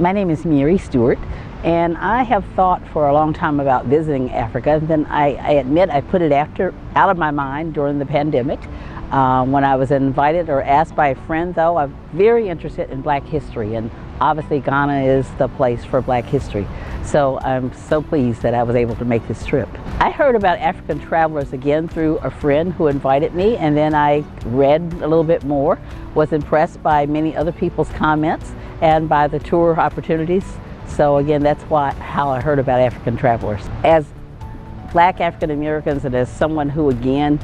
My name is Mary Stewart, and I have thought for a long time about visiting Africa. And then I admit I put it out of my mind during the pandemic. When I was invited or asked by a friend, though, I'm very interested in Black history, and obviously Ghana is the place for Black history. So I'm so pleased that I was able to make this trip. I heard about African travelers again through a friend who invited me, and then I read a little bit more, was impressed by many other people's comments and by the tour opportunities. So again, that's how I heard about African travelers. As Black African Americans and as someone who again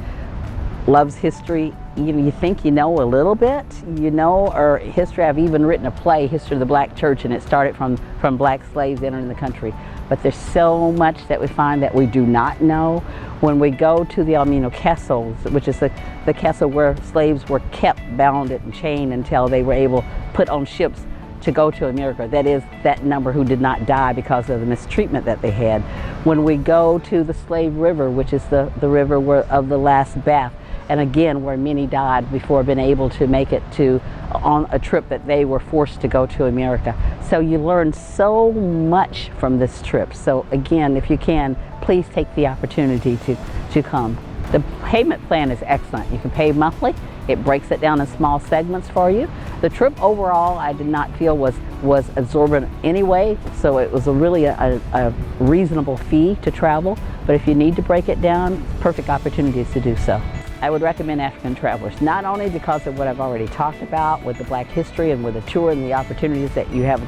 loves history, you think you know a little bit, or history. I've even written a play, History of the Black Church, and it started from Black slaves entering the country. But there's so much that we find that we do not know. When we go to the Elmina Castle, which is the castle where slaves were kept bound and chained until they were able put on ships to go to America. That is that number who did not die because of the mistreatment that they had. When we go to the Slave River, which is the river of the last bath, and again where many died before being able to make it on a trip that they were forced to go to America. So you learn so much from this trip. So again, if you can, please take the opportunity to come. The payment plan is excellent. You can pay monthly. It breaks it down in small segments for you. The trip overall, I did not feel was absorbent anyway, so it was really a reasonable fee to travel. But if you need to break it down, perfect opportunities to do so. I would recommend African travelers, not only because of what I've already talked about with the Black history and with the tour and the opportunities that you have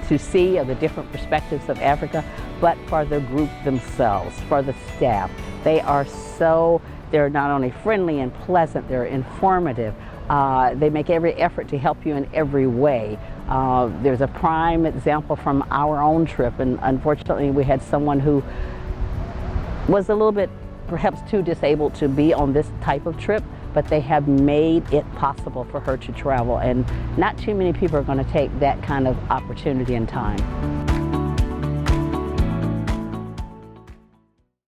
to see of the different perspectives of Africa, but for the group themselves, for the staff. They're not only friendly and pleasant, they're informative. They make every effort to help you in every way. There's a prime example from our own trip, and unfortunately we had someone who was a little bit perhaps too disabled to be on this type of trip, but they have made it possible for her to travel, and not too many people are going to take that kind of opportunity and time.